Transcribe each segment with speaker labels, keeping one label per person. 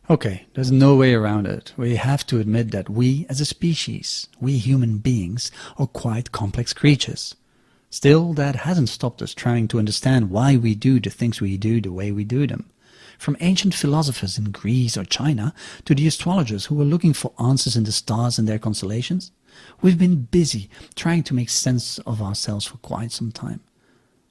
Speaker 1: Okay, there's no way around it. We have to admit that we, as a species, we human beings, are quite complex creatures. Still, that hasn't stopped us trying to understand why we do the things we do the way we do them. From ancient philosophers in Greece or China to the astrologers who were looking for answers in the stars and their constellations, we've been busy trying to make sense of ourselves for quite some time.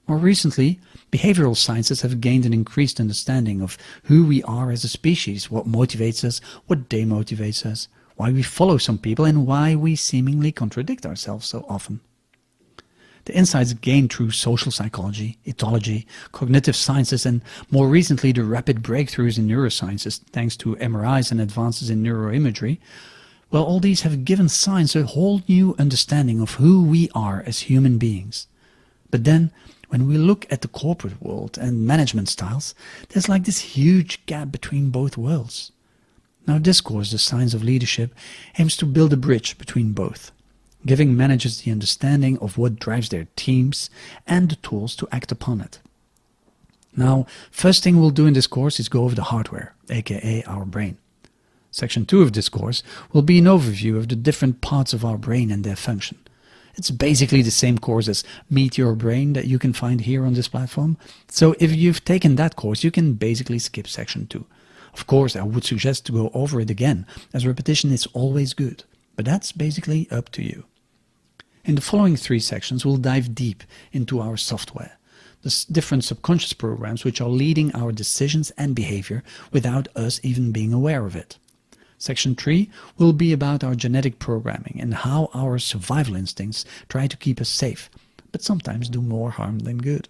Speaker 1: More recently, behavioral sciences have gained an increased understanding of who we are as a species, what motivates us, what demotivates us, why we follow some people and why we seemingly contradict ourselves so often. The insights gained through social psychology, ethology, cognitive sciences and more recently the rapid breakthroughs in neurosciences thanks to MRIs and advances in neuroimagery, well, all these have given science a whole new understanding of who we are as human beings. But then, when we look at the corporate world and management styles, there's like this huge gap between both worlds. Now this course, The Science of Leadership, aims to build a bridge between both, giving managers the understanding of what drives their teams and the tools to act upon it. Now, first thing we'll do in this course is go over the hardware, aka our brain. Section 2 of this course will be an overview of the different parts of our brain and their function. It's basically the same course as Meet Your Brain that you can find here on this platform. So if you've taken that course, you can basically skip section 2. Of course, I would suggest to go over it again, as repetition is always good, but that's basically up to you. In the following 3 sections, we'll dive deep into our software, the different subconscious programs which are leading our decisions and behavior without us even being aware of it. Section 3 will be about our genetic programming and how our survival instincts try to keep us safe, but sometimes do more harm than good.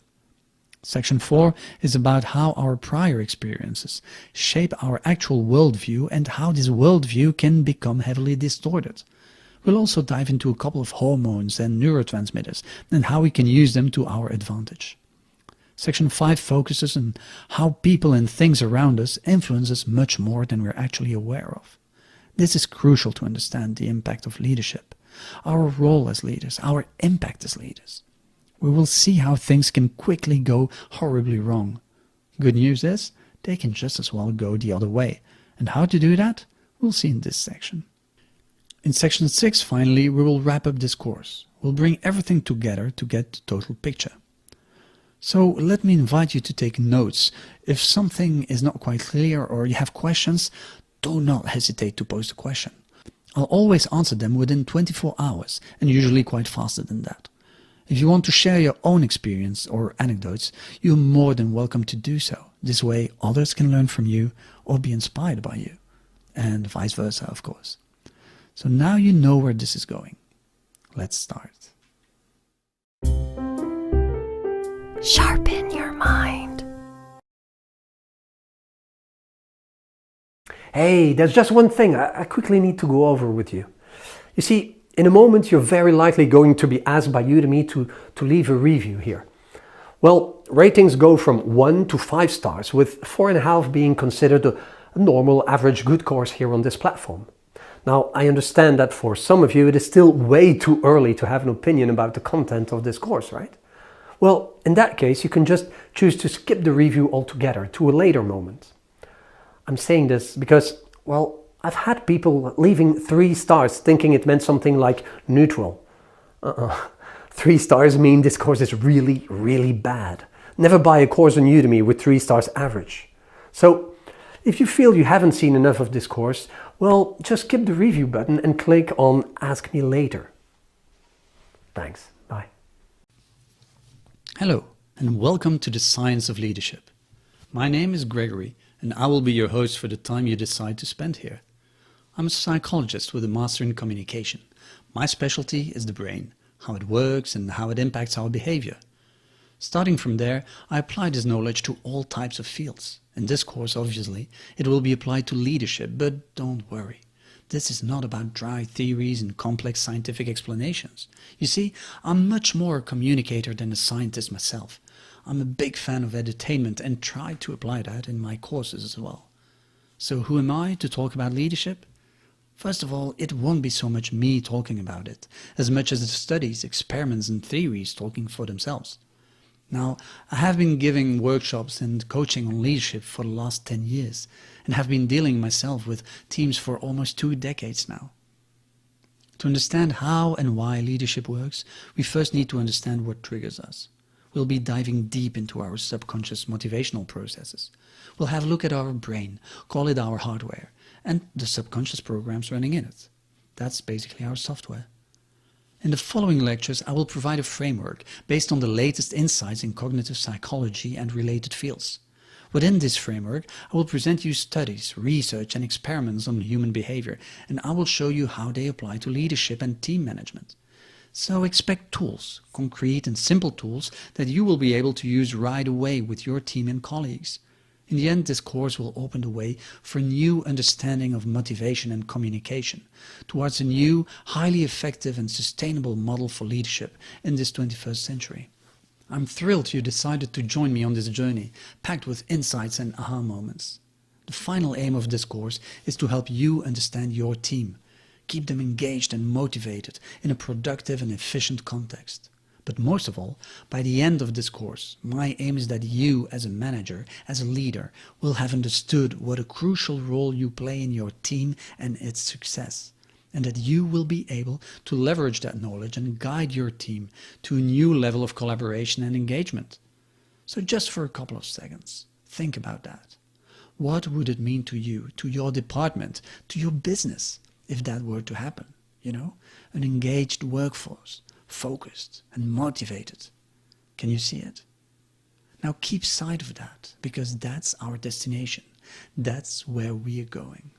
Speaker 1: Section 4 is about how our prior experiences shape our actual worldview and how this worldview can become heavily distorted. We'll also dive into a couple of hormones and neurotransmitters and how we can use them to our advantage. Section 5 focuses on how people and things around us influence us much more than we're actually aware of. This is crucial to understand the impact of leadership, our role as leaders, our impact as leaders. We will see how things can quickly go horribly wrong. Good news is, they can just as well go the other way. And how to do that, we'll see in this section. In section 6, finally, we will wrap up this course. We'll bring everything together to get the total picture. So let me invite you to take notes. If something is not quite clear or you have questions, do not hesitate to post a question. I'll always answer them within 24 hours and usually quite faster than that. If you want to share your own experience or anecdotes, you're more than welcome to do so. This way others can learn from you or be inspired by you. And vice versa, of course. So now you know where this is going. Let's start.
Speaker 2: Sharpen your mind.
Speaker 3: Hey, there's just one thing I quickly need to go over with you. You see, in a moment you're very likely going to be asked by Udemy to leave a review here. Well, ratings go from 1 to 5 stars, with 4.5 being considered a normal average good course here on this platform. Now, I understand that for some of you it is still way too early to have an opinion about the content of this course, right? Well, in that case you can just choose to skip the review altogether to a later moment. I'm saying this because, well, I've had people leaving 3 stars thinking it meant something like neutral. 3 stars mean this course is really, really bad. Never buy a course on Udemy with 3 stars average. So, if you feel you haven't seen enough of this course, well, just skip the review button and click on Ask Me Later. Thanks. Bye.
Speaker 1: Hello, and welcome to the Science of Leadership. My name is Gregory, and I will be your host for the time you decide to spend here. I'm a psychologist with a master in communication. My specialty is the brain, how it works and how it impacts our behavior. Starting from there, I apply this knowledge to all types of fields. In this course, obviously, it will be applied to leadership, but don't worry. This is not about dry theories and complex scientific explanations. You see, I'm much more a communicator than a scientist myself. I'm a big fan of edutainment and try to apply that in my courses as well. So who am I to talk about leadership? First of all, it won't be so much me talking about it, as much as the studies, experiments and theories talking for themselves. Now, I have been giving workshops and coaching on leadership for the last 10 years and have been dealing myself with teams for almost 2 decades now. To understand how and why leadership works, we first need to understand what triggers us. We'll be diving deep into our subconscious motivational processes. We'll have a look at our brain, call it our hardware, and the subconscious programs running in it. That's basically our software. In the following lectures, I will provide a framework based on the latest insights in cognitive psychology and related fields. Within this framework, I will present you studies, research and experiments on human behavior, and I will show you how they apply to leadership and team management. So expect tools, concrete and simple tools that you will be able to use right away with your team and colleagues. In the end, this course will open the way for a new understanding of motivation and communication, towards a new, highly effective and sustainable model for leadership in this 21st century. I'm thrilled you decided to join me on this journey, packed with insights and aha moments. The final aim of this course is to help you understand your team, keep them engaged and motivated in a productive and efficient context. But most of all, by the end of this course, my aim is that you, as a manager, as a leader, will have understood what a crucial role you play in your team and its success, and that you will be able to leverage that knowledge and guide your team to a new level of collaboration and engagement. So just for a couple of seconds, think about that. What would it mean to you, to your department, to your business, if that were to happen? An engaged workforce, focused and motivated. Can you see it? Now keep sight of that, because that's our destination. That's where we are going.